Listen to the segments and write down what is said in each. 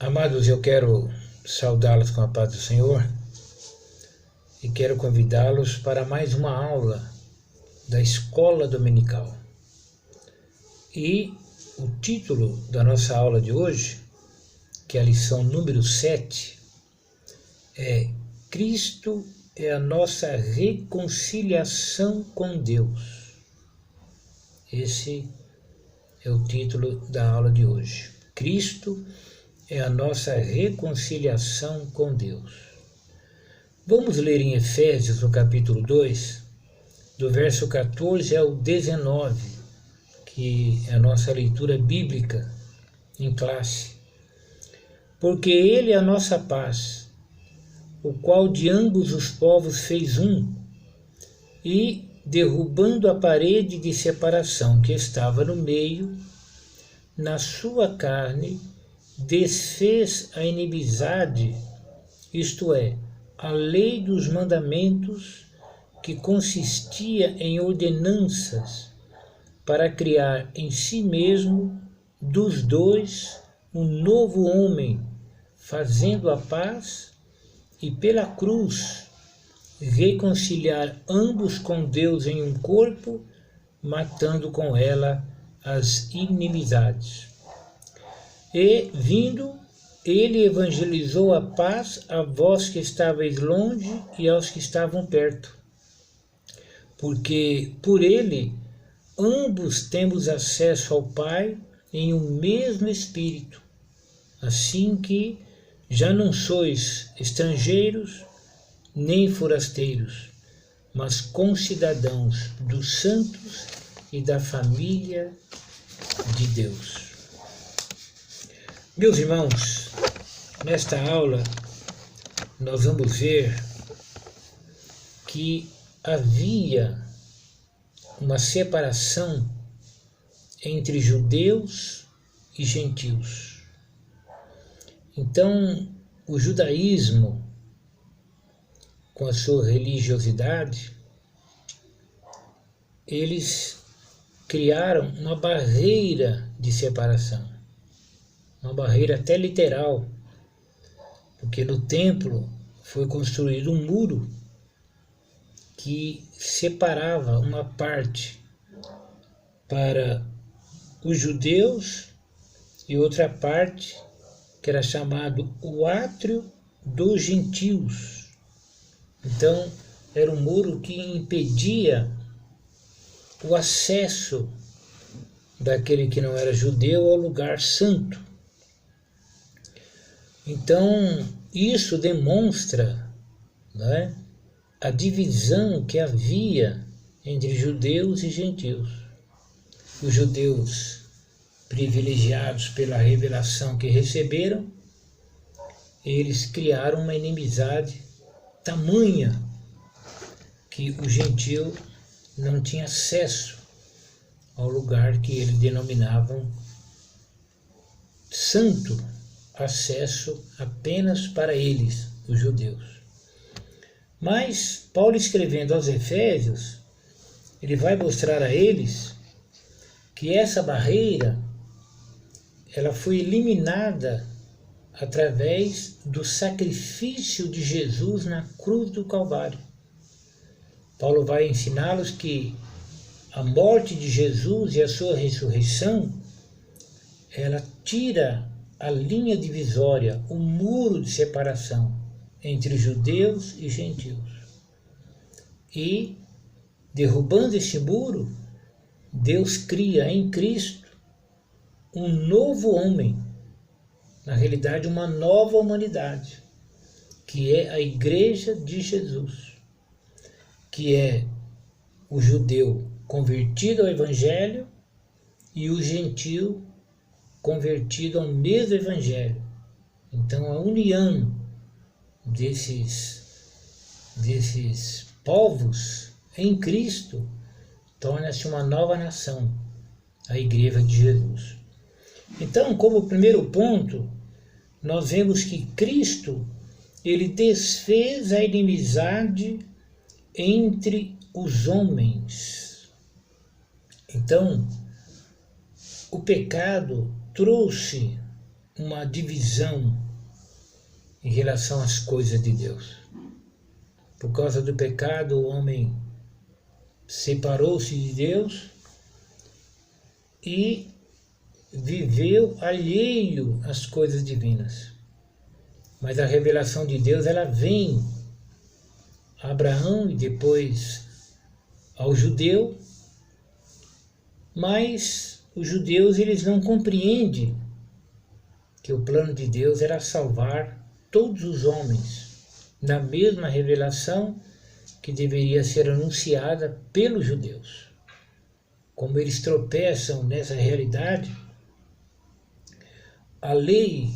Amados, eu quero saudá-los com a paz do Senhor e quero convidá-los para mais uma aula da Escola Dominical. E o título da nossa aula de hoje, que é a lição número 7, é Cristo é a nossa reconciliação com Deus. Esse é o título da aula de hoje. Cristo é a nossa reconciliação com Deus. Vamos ler em Efésios, no capítulo 2, do verso 14 ao 19, que é a nossa leitura bíblica em classe. Porque Ele é a nossa paz, o qual de ambos os povos fez um, e, derrubando a parede de separação que estava no meio, na sua carne, desfez a inimizade, isto é, a lei dos mandamentos, que consistia em ordenanças, para criar em si mesmo dos dois um novo homem, fazendo a paz, e pela cruz reconciliar ambos com Deus em um corpo, matando com ela as inimizades. E, vindo, ele evangelizou a paz a vós que estáveis longe e aos que estavam perto. Porque por ele ambos temos acesso ao Pai em um mesmo Espírito, assim que já não sois estrangeiros nem forasteiros, mas concidadãos dos santos e da família de Deus. Meus irmãos, nesta aula nós vamos ver que havia uma separação entre judeus e gentios. Então, o judaísmo, com a sua religiosidade, eles criaram uma barreira de separação. Uma barreira até literal, porque no templo foi construído um muro que separava uma parte para os judeus e outra parte que era chamado o átrio dos gentios. Então, era um muro que impedia o acesso daquele que não era judeu ao lugar santo. Então, isso demonstra, né, a divisão que havia entre judeus e gentios. Os judeus, privilegiados pela revelação que receberam, eles criaram uma inimizade tamanha que o gentio não tinha acesso ao lugar que eles denominavam santo, acesso apenas para eles, os judeus. Mas Paulo, escrevendo aos Efésios, ele vai mostrar a eles que essa barreira ela foi eliminada através do sacrifício de Jesus na cruz do Calvário. Paulo vai ensiná-los que a morte de Jesus e a sua ressurreição, ela tira a linha divisória, o muro de separação entre judeus e gentios. E, derrubando esse muro, Deus cria em Cristo um novo homem, na realidade uma nova humanidade, que é a Igreja de Jesus, que é o judeu convertido ao Evangelho e o gentio convertido ao mesmo Evangelho. Então a união desses povos em Cristo torna-se uma nova nação, a Igreja de Jesus. Então, como primeiro ponto, nós vemos que Cristo, ele desfez a inimizade entre os homens. Então, o pecado trouxe uma divisão em relação às coisas de Deus. Por causa do pecado, o homem separou-se de Deus e viveu alheio às coisas divinas. Mas a revelação de Deus, ela vem a Abraão e depois ao judeu, mas os judeus eles não compreendem que o plano de Deus era salvar todos os homens na mesma revelação que deveria ser anunciada pelos judeus. Como eles tropeçam nessa realidade, a lei,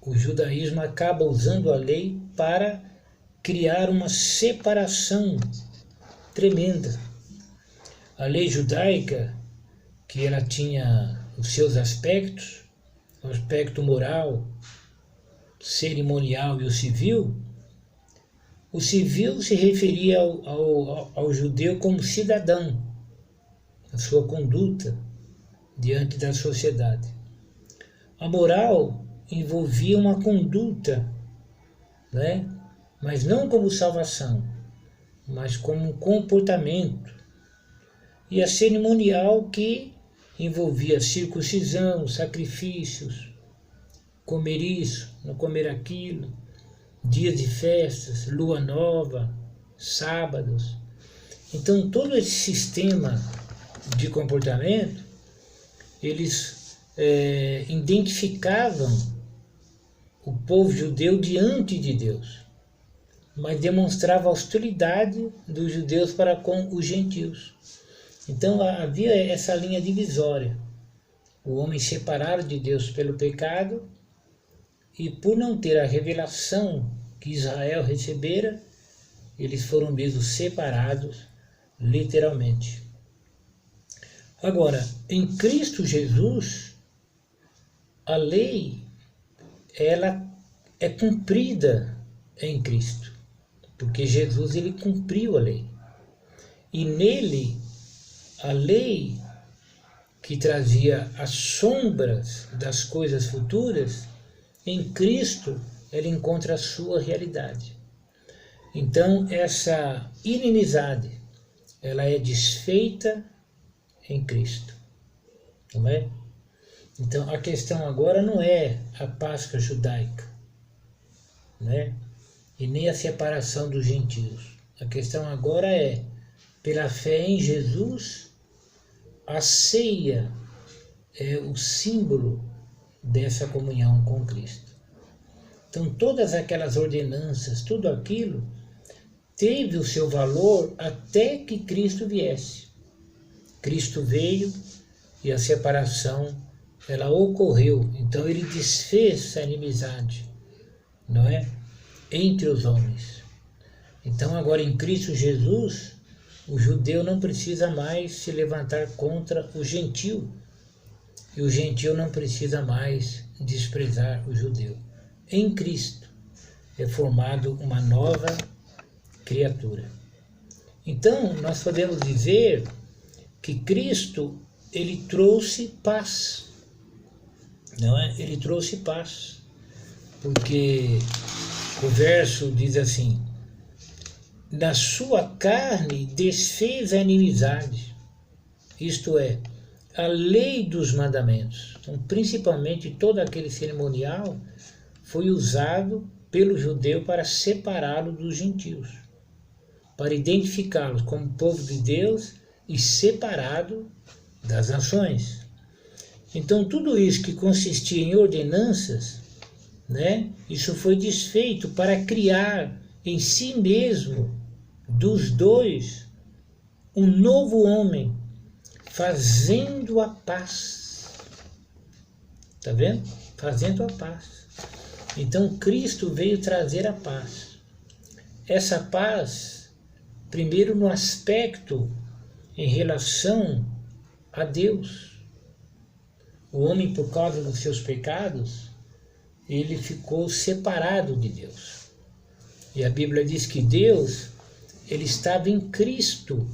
o judaísmo acaba usando a lei para criar uma separação tremenda. A lei judaica, que ela tinha os seus aspectos, o aspecto moral, cerimonial e o civil se referia ao judeu como cidadão, a sua conduta diante da sociedade. A moral envolvia uma conduta, né? Mas não como salvação, mas como um comportamento. E a cerimonial que envolvia circuncisão, sacrifícios, comer isso, não comer aquilo, dias de festas, lua nova, sábados. Então todo esse sistema de comportamento, eles identificavam o povo judeu diante de Deus, mas demonstrava a hostilidade dos judeus para com os gentios. Então havia essa linha divisória. O homem separado de Deus pelo pecado e por não ter a revelação que Israel recebera, eles foram mesmo separados literalmente. Agora, em Cristo Jesus, a lei, ela é cumprida em Cristo, porque Jesus ele cumpriu a lei. E nele, a lei que trazia as sombras das coisas futuras, em Cristo ela encontra a sua realidade. Então essa inimizade, ela é desfeita em Cristo, não é? Então a questão agora não é a Páscoa judaica, né? E nem a separação dos gentios. A questão agora é, pela fé em Jesus, a ceia é o símbolo dessa comunhão com Cristo. Então todas aquelas ordenanças, tudo aquilo, teve o seu valor até que Cristo viesse. Cristo veio e a separação, ela ocorreu. Então ele desfez a inimizade, não é? Entre os homens. Então agora em Cristo Jesus, o judeu não precisa mais se levantar contra o gentio. E o gentio não precisa mais desprezar o judeu. Em Cristo é formado uma nova criatura. Então nós podemos dizer que Cristo, ele trouxe paz, não é? Ele trouxe paz, porque o verso diz assim: na sua carne desfez a inimizade, isto é, a lei dos mandamentos. Então, principalmente todo aquele cerimonial foi usado pelo judeu para separá-lo dos gentios, para identificá-los como povo de Deus e separado das nações. Então tudo isso que consistia em ordenanças, né, isso foi desfeito para criar em si mesmo, dos dois, um novo homem, fazendo a paz. Está vendo? Fazendo a paz. Então Cristo veio trazer a paz. Essa paz, primeiro no aspecto em relação a Deus. O homem, por causa dos seus pecados, ele ficou separado de Deus. E a Bíblia diz que Deus, ele estava em Cristo,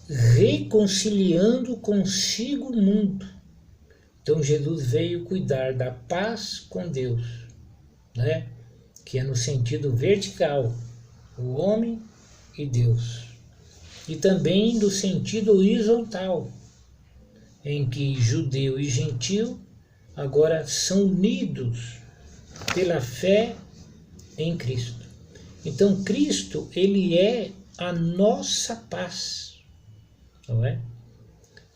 reconciliando consigo o mundo, Então Jesus veio cuidar da paz com Deus, né? Que é no sentido vertical, o homem e Deus. E também no sentido horizontal, em que judeu e gentil agora são unidos pela fé em Cristo. Então Cristo, ele é a nossa paz, não é?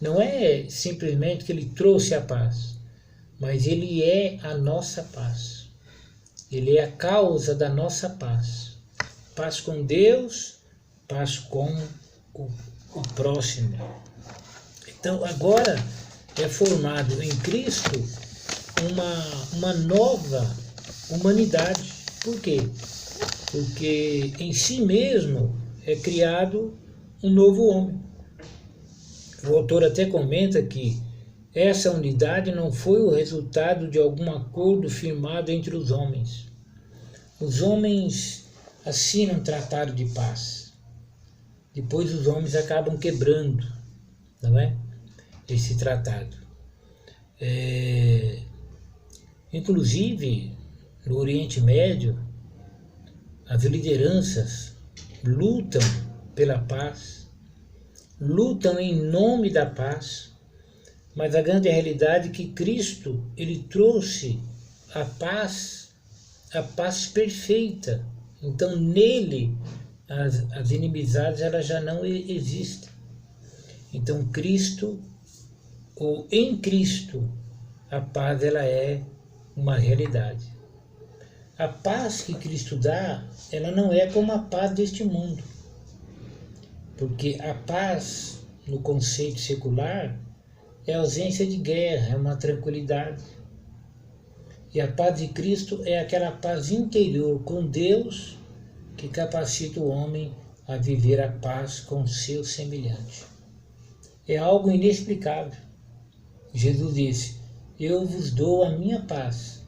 Não é simplesmente que ele trouxe a paz, mas ele é a nossa paz. Ele é a causa da nossa paz. Paz com Deus, paz com o próximo. Então agora é formado em Cristo uma nova humanidade. Por quê? Porque em si mesmo é criado um novo homem. O autor até comenta que essa unidade não foi o resultado de algum acordo firmado entre os homens. Os homens assinam um tratado de paz. Depois os homens acabam quebrando, não é? Esse tratado. Inclusive, no Oriente Médio, as lideranças lutam pela paz, lutam em nome da paz, mas a grande realidade é que Cristo, ele trouxe a paz perfeita. Então nele as inimizades elas já não existem. Então Cristo, ou em Cristo, a paz ela é uma realidade. A paz que Cristo dá, ela não é como a paz deste mundo. Porque a paz, no conceito secular, é a ausência de guerra, é uma tranquilidade. E a paz de Cristo é aquela paz interior com Deus que capacita o homem a viver a paz com seu semelhante. É algo inexplicável. Jesus disse, eu vos dou a minha paz,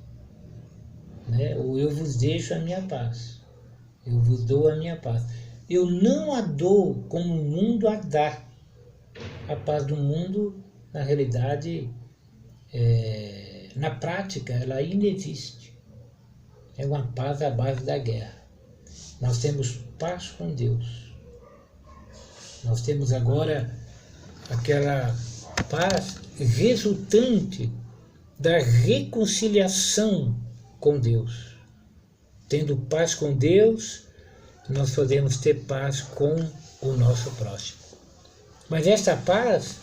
né? Ou eu vos deixo a minha paz. Eu vos dou a minha paz. Eu não a dou como o mundo a dá. A paz do mundo, na realidade, na prática, ela ainda existe. É uma paz à base da guerra. Nós temos paz com Deus. Nós temos agora aquela paz resultante da reconciliação com Deus. Tendo paz com Deus, nós podemos ter paz com o nosso próximo. Mas essa paz,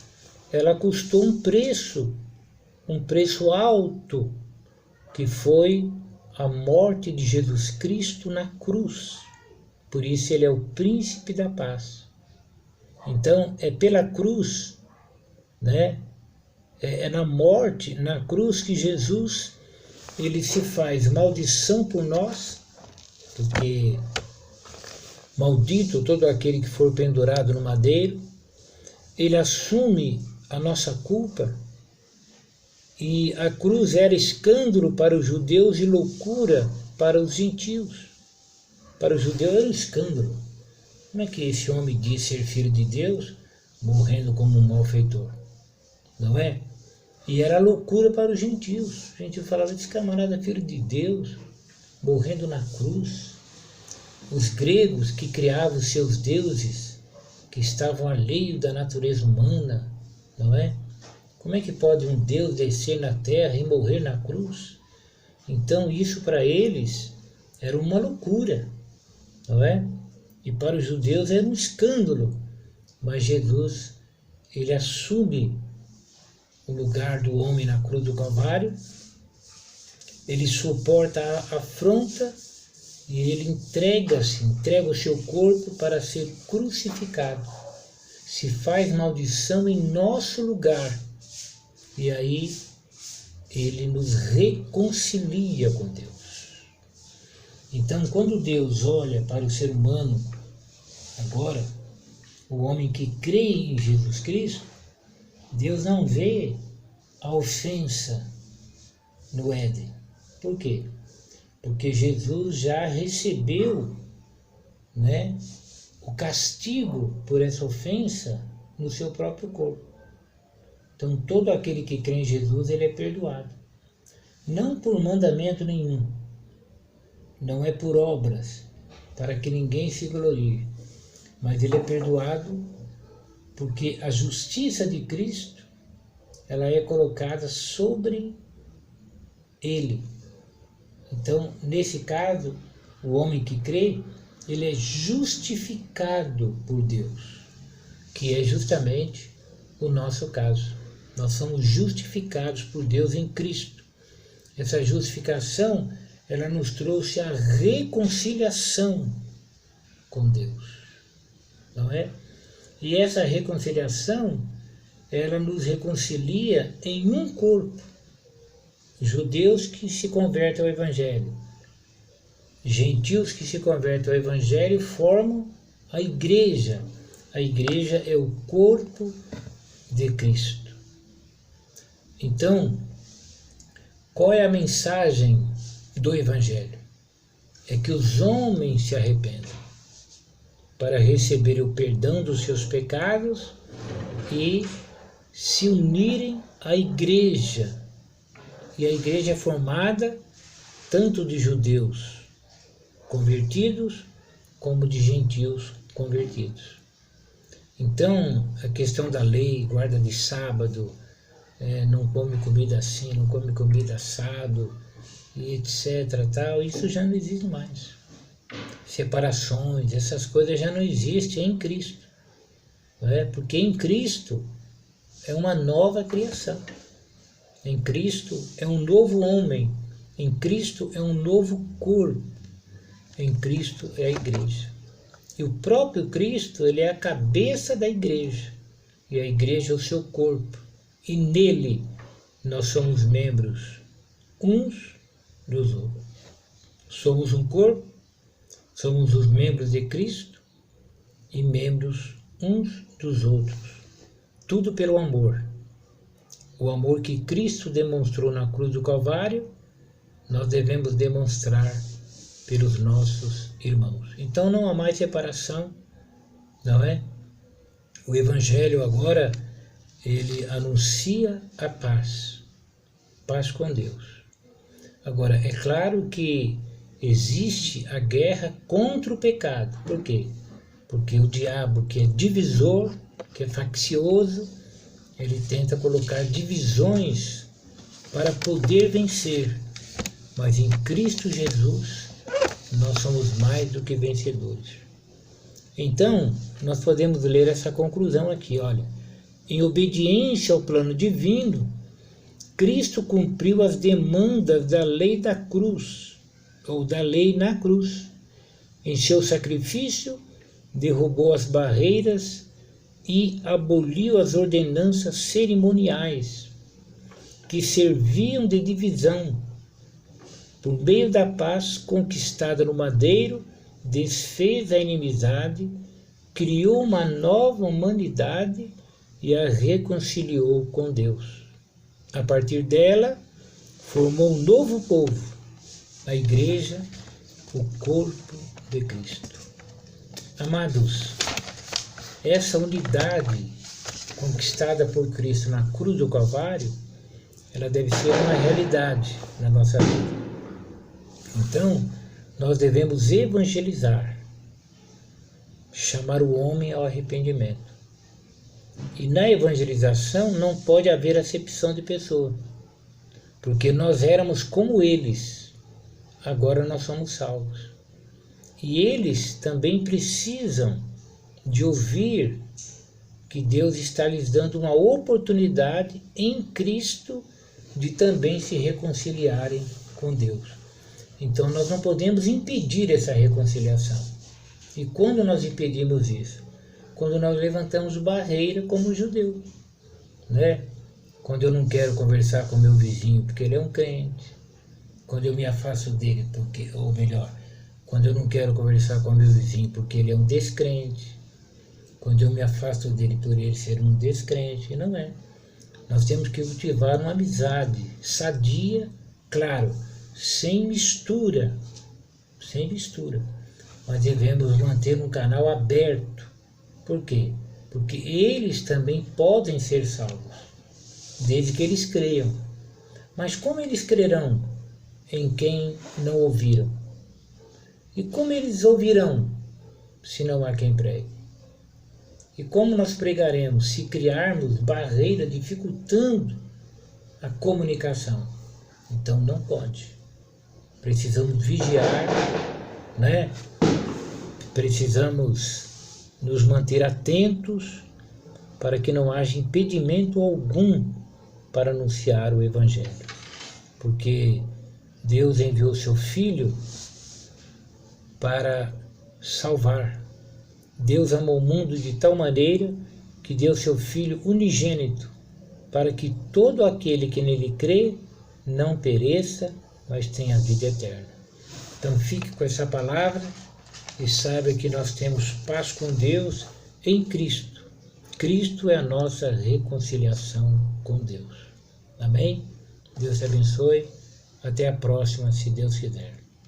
ela custou um preço alto, que foi a morte de Jesus Cristo na cruz. Por isso ele é o príncipe da paz. Então é pela cruz, né? É na morte, na cruz, que Jesus ele se faz maldição por nós, porque maldito todo aquele que for pendurado no madeiro. Ele assume a nossa culpa, e a cruz era escândalo para os judeus e loucura para os gentios. Para os judeus era um escândalo. Como é que esse homem diz ser filho de Deus, morrendo como um malfeitor? Não é? E era loucura para os gentios. O gentio falava, esse camarada é filho de Deus, morrendo na cruz. Os gregos que criavam os seus deuses, que estavam alheios da natureza humana, não é? Como é que pode um Deus descer na terra e morrer na cruz? Então isso para eles era uma loucura, não é? E para os judeus era um escândalo. Mas Jesus, ele assume o lugar do homem na cruz do Calvário, ele suporta a afronta e ele entrega o seu corpo para ser crucificado. Se faz maldição em nosso lugar. E aí ele nos reconcilia com Deus. Então, quando Deus olha para o ser humano, agora, o homem que crê em Jesus Cristo, Deus não vê a ofensa no Éden. Por quê? Porque Jesus já recebeu, né, o castigo por essa ofensa no seu próprio corpo. Então todo aquele que crê em Jesus, ele é perdoado. Não por mandamento nenhum, não é por obras, para que ninguém se glorie, mas ele é perdoado porque a justiça de Cristo, ela é colocada sobre ele. Então, nesse caso, o homem que crê, ele é justificado por Deus, que é justamente o nosso caso. Nós somos justificados por Deus em Cristo. Essa justificação, ela nos trouxe a reconciliação com Deus, não é? E essa reconciliação, ela nos reconcilia em um corpo. Judeus que se convertem ao Evangelho, gentios que se convertem ao Evangelho formam a igreja. A igreja é o corpo de Cristo. Então, qual é a mensagem do Evangelho? É que os homens se arrependam para receber o perdão dos seus pecados e se unirem à igreja. E a igreja é formada tanto de judeus convertidos como de gentios convertidos. Então, a questão da lei, guarda de sábado, não come comida assim, não come comida assado, e etc. Tal, isso já não existe mais. Separações, essas coisas já não existem em Cristo. Não é? Porque em Cristo é uma nova criação. Em Cristo é um novo homem. Em Cristo é um novo corpo. Em Cristo é a igreja. E o próprio Cristo, ele é a cabeça da igreja. E a igreja é o seu corpo. E nele nós somos membros uns dos outros. Somos um corpo, somos os membros de Cristo e membros uns dos outros. Tudo pelo amor. O amor que Cristo demonstrou na cruz do Calvário, nós devemos demonstrar pelos nossos irmãos. Então não há mais separação, não é? O Evangelho agora, ele anuncia a paz, paz com Deus. Agora, é claro que existe a guerra contra o pecado. Por quê? Porque o diabo, que é divisor, que é faccioso, ele tenta colocar divisões para poder vencer. Mas em Cristo Jesus, nós somos mais do que vencedores. Então, nós podemos ler essa conclusão aqui, olha. Em obediência ao plano divino, Cristo cumpriu as demandas da lei da cruz, ou da lei na cruz. Em seu sacrifício, derrubou as barreiras e aboliu as ordenanças cerimoniais que serviam de divisão. Por meio da paz conquistada no madeiro, desfez a inimizade, criou uma nova humanidade e a reconciliou com Deus. A partir dela, formou um novo povo, a igreja, o corpo de Cristo. Amados, essa unidade conquistada por Cristo na cruz do Calvário, ela deve ser uma realidade na nossa vida. Então, nós devemos evangelizar, chamar o homem ao arrependimento. E na evangelização não pode haver acepção de pessoa, porque nós éramos como eles, agora nós somos salvos. E eles também precisam de ouvir que Deus está lhes dando uma oportunidade em Cristo de também se reconciliarem com Deus. Então nós não podemos impedir essa reconciliação. E quando nós impedimos isso? Quando nós levantamos barreira como judeu, né? Quando eu não quero conversar com meu vizinho porque ele é um crente, quando eu me afasto dele porque, ou melhor, quando eu não quero conversar com meu vizinho porque ele é um descrente, quando eu me afasto dele por ele ser um descrente, não é. Nós temos que cultivar uma amizade sadia, claro, sem mistura, mas devemos manter um canal aberto. Por quê? Porque eles também podem ser salvos. desde que eles creiam. Mas como eles crerão em quem não ouviram? E como eles ouvirão se não há quem pregue? E como nós pregaremos se criarmos barreira dificultando a comunicação? Então não pode. Precisamos vigiar, né? Precisamos nos manter atentos para que não haja impedimento algum para anunciar o Evangelho. Porque Deus enviou seu Filho para salvar. Deus amou o mundo de tal maneira que deu seu Filho unigênito para que todo aquele que nele crê não pereça, mas tenha a vida eterna. Então fique com essa palavra e saiba que nós temos paz com Deus em Cristo. Cristo é a nossa reconciliação com Deus. Amém? Deus te abençoe. Até a próxima, se Deus quiser.